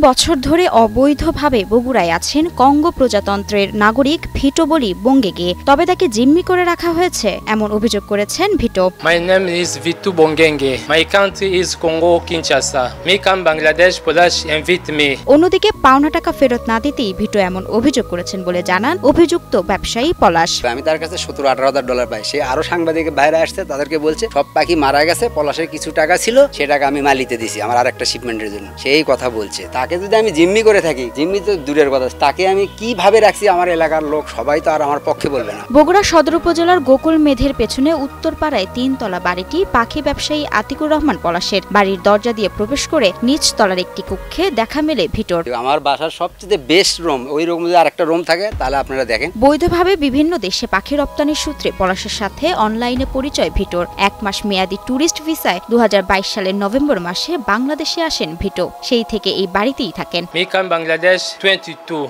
বছর ধরে অবৈধভাবে বগুড়ায় আছেন কঙ্গো প্রজাতন্ত্রের নাগরিক ভিটো বলি বঙ্গেগে। তবে তাকে জিম্মি করে রাখা হয়েছে এমন অভিযোগ করেছেন ভিটো। My name is Vitu Bongenge. My country is Congo Kinshasa. Me come Bangladesh, Polish invite me. অন্যদিকে পাওনা টাকা ফেরত না দিতেই ভিটো এমন অভিযোগ করেছেন বলে জানান অভিযুক্ত ব্যবসায়ী পলাশ। আমি তার কাছে $17,000-18,000 পাই। সে আরো সাংবাদিক বাইরে আসছে, তাদেরকে বলছে সব পাখি মারা গেছে, পলাশের কিছু টাকা ছিল, সে টাকা আমি মালিতে দিছি আমার আরেকটা শিপমেন্টের জন্য। সেই কথা বলছে। তাকে যদি আমি জিম্মি করে থাকি, জিম্মি তো দূরের কথা, তাকে আমি কিভাবে রাখছি আমার এলাকার লোক সবাই তো আর আমার পক্ষে বলবে না। বগুড়া সদর উপজেলার গোকুল মেধের পেছনে উত্তরপাড়ায় 3 তলা বাড়িটি পাখি ব্যবসায়ী আতিকুর রহমান পলাশের। বাড়ির দরজা দিয়ে প্রবেশ করে নিচ তলার একটি কক্ষে দেখা মেলে ভিটোর। আমার বাসার সবচেয়ে বেস্ট রুম, ওই রুম যদি আরেকটা রুম থাকে তাহলে আপনারা দেখেন। বৈধভাবে বিভিন্ন দেশে পাখি রপ্তানির সূত্রে পলাশের সাথে অনলাইনে পরিচয় ভিটোর। 1 মাস মেয়াদী ট্যুরিস্ট ভিসায় 2022 সালের নভেম্বর মাসে বাংলাদেশে আসেন ভিটো। সেই থেকে এই বাড়িতেই থাকেন। Me come Bangladesh 22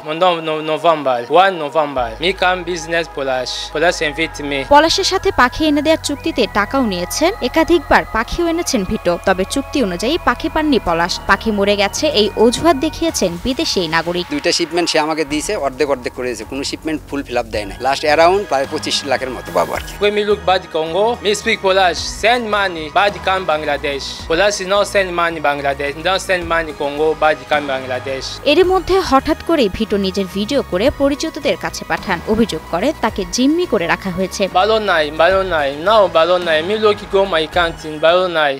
November 1 November. Me come business Polish invite me. পলাশের সাথে পাখি এনে দেওয়ার চুক্তিতে টাকাও নিয়েছেন, একাধিকবার পাখিও এনেছেন ভিটো। তবে চুক্তি অনুযায়ী পাখি পাননি পলাশ। পাখি মরে গেছে এই অজুহাত দেখিয়েছেন বিদেশি নাগরিক। 2টা শিপমেন্ট সে আমাকে দিয়েছে, অর্ধেক করে দিয়েছে, কোনো শিপমেন্ট ফুল ফিল আপ দেয় না। লাস্ট অ্যারাউন্ড প্রায় 25 লাখের মতো পাবো আর কি। When me look bad Congo, me speak Polish. Send money, bad come Bangladesh. Polish no send money Bangladesh. Don't send money Congo, bad come Bangladesh. এর মধ্যে হঠাৎ করে ভিটো নিজের ভিডিও করে পরিচিতদের কাছে পাঠান। অভিযোগ করে তাকে জিম্মি করে রাখা হয়েছে। Balon nai. Now balon nai. Me look go my country, balon nai.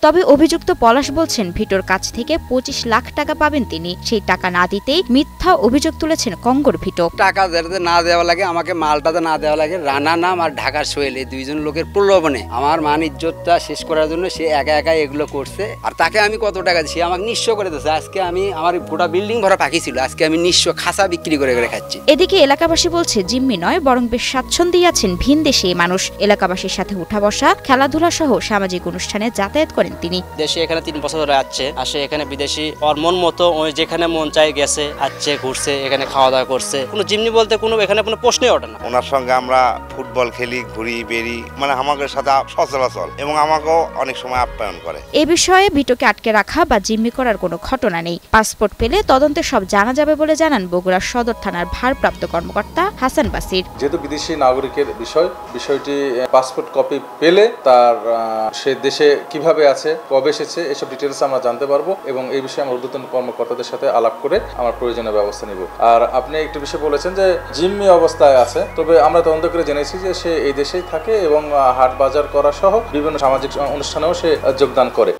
তবে অভিযুক্ত পলাশ বলছেন ভিটোর কাছ থেকে 25 লাখ টাকা পাবেন তিনি। সেই টাকা না দিতেই মিথ্যা অভিযোগ তুলেছেন কঙ্গোর ভিটো। টাকা যাতে না দেওয়া লাগে, আমাকে মালটাতে না দেওয়া লাগে, রানা নাম আর ঢাকার সোহেল, এই 2জন লোকের প্রলোভনে আমার মান ইজ্জতটা শেষ করার জন্য সে একা এগুলো করছে। আর তাকে আমি কত টাকা দিচ্ছি, আমাকে নিঃস্ব করে দিচ্ছে। আজকে আমি আমার গোটা বিল্ডিং ভরা পাখি ছিল, আজকে আমি নিঃস্ব খাসা বিক্রি করে খাচ্ছি। এদিকে এলাকাবাসী বলছে জিম্মি নয়, বরং বেশ স্বাচ্ছন্দ্যে আছেন ভিনদেশী মানুষ। এলাকাবাসীর সাথে উঠা বসা, খেলাধুলা সহ সামাজিক অনুষ্ঠানে যাতায়াত করেন তিনি। দেশে এখানে 3 বছর ধরে আসে এখানে বিদেশি ওর মন মতো ওই যেখানে মন চাই গেছে, আসছে, ঘুরছে, এখানে খাওয়া দাওয়া করছে। কোনো জিম্মি বলতে কোনো এখানে কোনো প্রশ্নই ওঠে না। ওনার সঙ্গে আমরা ফুটবল খেলি, ঘুরি বেরি, মানে আমাদের সাথে সচরাচল এবং আমাকেও অনেক সময় আপ্যায়ন করে। এ বিষয়ে ভিটোকে আটকে রাখা বা জিম্মি করার কোনো ঘটনা নেই। পাসপোর্ট পেলে তদন্তে সব জানা যাবে বলে জানান বগুড়া সদর থানার ভারপ্রাপ্ত কর্মকর্তা হাসান বাসির। যেহেতু বিদেশি নাগরিকের বিষয়টি পাসপোর্ট কপি পেলে তার সে দেশে কিভাবে আছে, কবে এসেছে, এসব ডিটেলস আমরা জানতে পারবো এবং এই বিষয়ে আমরা ঊর্ধ্বতন কর্মকর্তাদের সাথে আলাপ করে আমার প্রয়োজনীয় ব্যবস্থা নিব। আর আপনি একটি বিষয় বলেছেন যে জিম্মি অবস্থায় আছে, তবে আমরা তদন্ত করে জেনেছি যে সে এই দেশেই থাকে এবং হাট বাজার করা সহ বিভিন্ন সামাজিক অনুষ্ঠানেও সে যোগদান করে।